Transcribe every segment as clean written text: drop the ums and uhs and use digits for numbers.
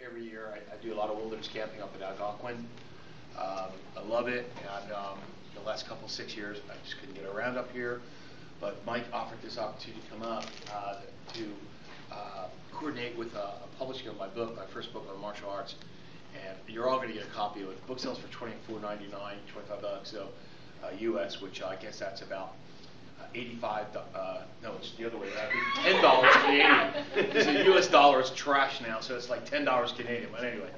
every year. I do a lot of wilderness camping up at Algonquin. I love it, and the last couple 6 years I just couldn't get around up here. But Mike offered this opportunity to come up to coordinate with a publishing of my book, my first book on martial arts. And you're all going to get a copy of it. The book sells for $24.99, $25 so US, which I guess that's about 85. No, it's the other way around. $10 Canadian. Because the US dollar is trash now, so it's like $10 Canadian. But anyway,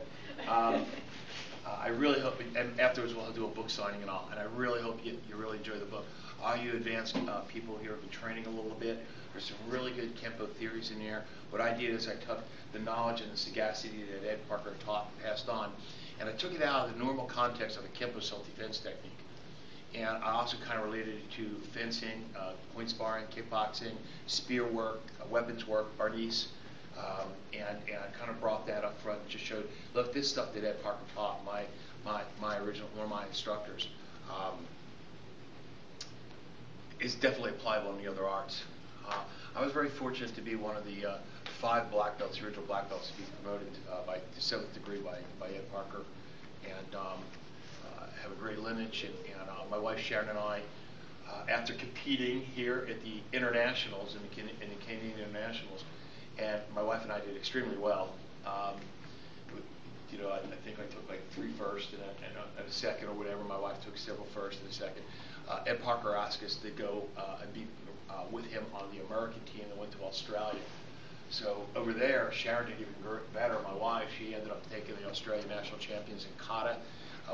I really hope, and afterwards we'll do a book signing and all. And I really hope you really enjoy the book. All you advanced people here have been training a little bit. There's some really good Kempo theories in there. What I did is I took the knowledge and the sagacity that Ed Parker passed on, and I took it out of the normal context of a Kempo self-defense technique. And I also kind of related it to fencing, point sparring, kickboxing, spear work, weapons work, arnis, and I kind of brought that up front and just showed, look, this stuff that Ed Parker taught, my original, one of my instructors, is definitely applicable in the other arts. I was very fortunate to be one of the 5 black belts, original black belts, to be promoted by the 7th degree by Ed Parker, and have a great lineage. And my wife Sharon and I, after competing here at the internationals, in the Canadian internationals, and my wife and I did extremely well. You know, I think I took like 3 first and a second or whatever. My wife took several first and a second. Ed Parker asked us to go and be with him on the American team that went to Australia. So over there, Sharon did even better. My wife, she ended up taking the Australian national champions in kata,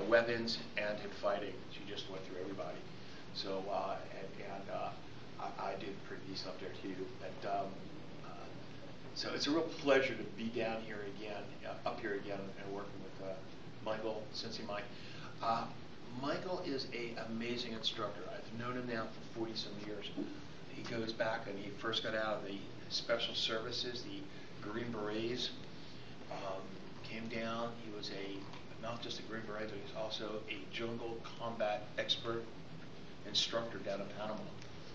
weapons, and in fighting. She just went through everybody. So I did pretty decent up there too. So it's a real pleasure to be down here again, up here again, and working with Michael, Sensei Mike. Michael is an amazing instructor. I've known him now for 40 some years. He goes back, and he first got out of the special services, the Green Berets. Came down. He was not just a Green Beret, but he's also a jungle combat expert instructor down in Panama.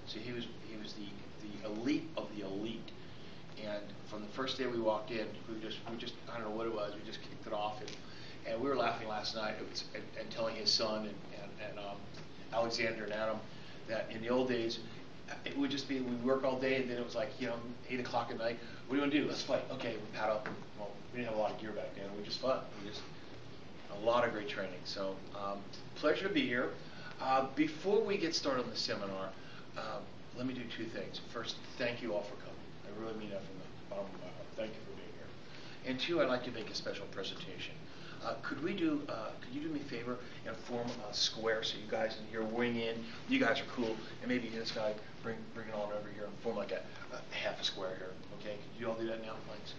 So he was the elite of the elite. And from the first day we walked in, we just I don't know what it was. We just kicked it off, and we were laughing last night and telling his son and Alexander and Adam that in the old days it would just be we'd work all day, and then it was like 8 o'clock at night. What do you want to do? Let's fight. Okay, we paddle up. And, well, we didn't have a lot of gear back then. We just fought. A lot of great training. So pleasure to be here. Before we get started on the seminar, let me do 2 things. First, thank you all for coming. I really mean that from the bottom of my heart. Thank you for being here. And 2, I'd like to make a special presentation. Could you do me a favor and form a square so you guys in here wing in? You guys are cool, and maybe this guy bring it on over here and form like a half a square here. Okay? Could you all do that now, please?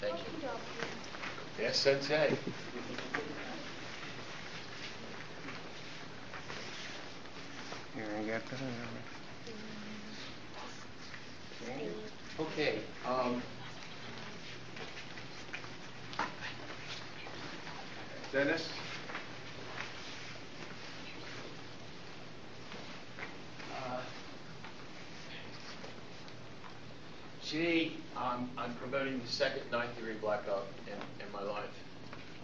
Thank you. Yes, Sensei. Here, I got that. Okay. Dennis? Today, I'm promoting the 2nd 9th degree black belt in my life.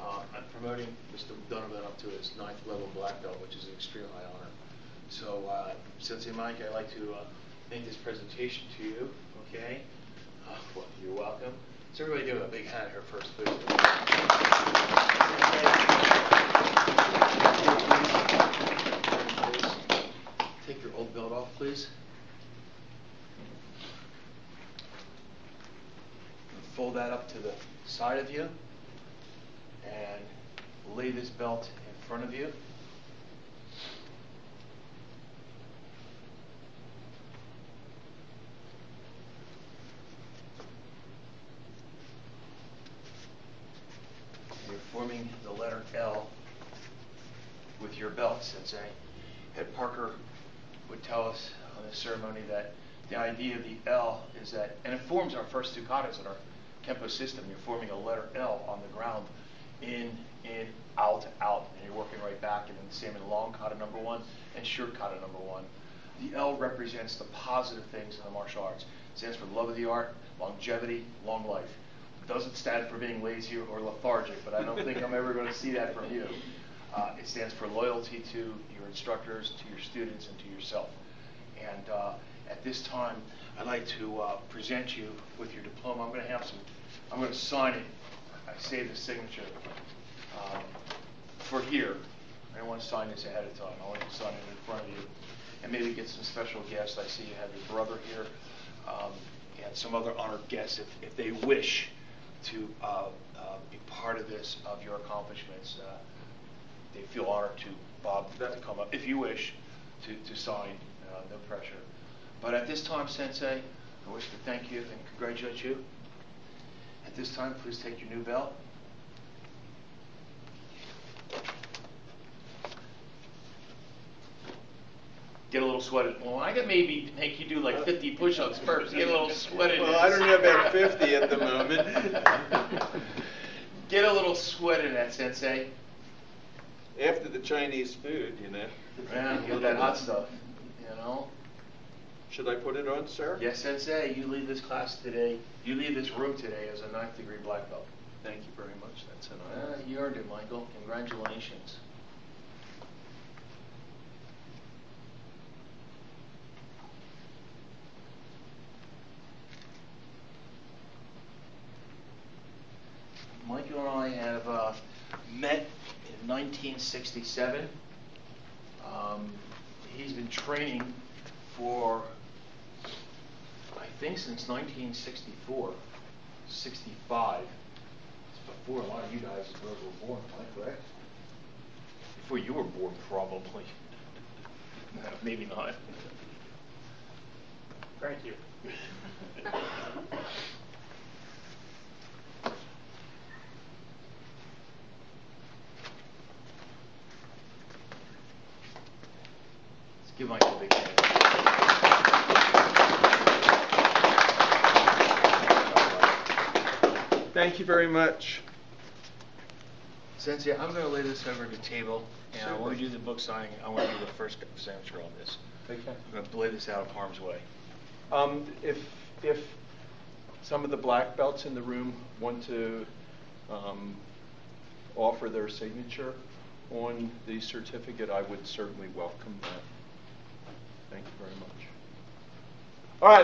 I'm promoting Mr. Donovan up to his 9th level black belt, which is an extreme high honor. So, Sensei Mike, I'd like to make this presentation to you. Okay? Well, you're welcome. So everybody give a big hand here first, please. Take your old belt off, please. Fold that up to the side of you and lay this belt in front of you. You're forming the letter L with your belt, Sensei. Ed Parker would tell us on this ceremony that the idea of the L is that, and it forms our first 2 katas in our Kempo system. You're forming a letter L on the ground, in, out, out, and you're working right back. And then the same in long kata number 1 and short kata number 1. The L represents the positive things in the martial arts. It stands for love of the art, longevity, long life. doesn't stand for being lazy or lethargic, but I don't think I'm ever going to see that from you. It stands for loyalty to your instructors, to your students, and to yourself. And at this time, I'd like to present you with your diploma. I'm going to sign it. I saved the signature for here. I don't want to sign this ahead of time. I want to sign it in front of you. And maybe get some special guests. I see you have your brother here, and some other honored guests if they wish to be part of this, of your accomplishments. They feel honored to, Bob, to come up, if you wish, to sign, no pressure. But at this time, Sensei, I wish to thank you and congratulate you. At this time, please take your new belt. Get a little sweated. Well, I could maybe make you do like 50 push-ups first. Get a little sweated. Well, I don't have about 50 at the moment. Get a little sweat in that, Sensei. After the Chinese food, you know. Yeah, get that hot stuff, you know. Should I put it on, sir? Yes, Sensei. You leave this class today. You leave this room today as a 9th degree black belt. Thank you very much. That's an honor. You earned it, Michael. Congratulations. Michael and I have met in 1967. He's been training for, I think, since 1964, 65. It's before a lot of you guys were born, am I correct? Before you were born, probably. No, maybe not. Thank you. Give Michael a big hand. Thank you very much. Sensei, I'm going to lay this over the table, and I want to do the book signing. I want to do the first signature on this. Okay. I'm going to lay this out of harm's way. If some of the black belts in the room want to offer their signature on the certificate, I would certainly welcome that. Thank you very much. All right.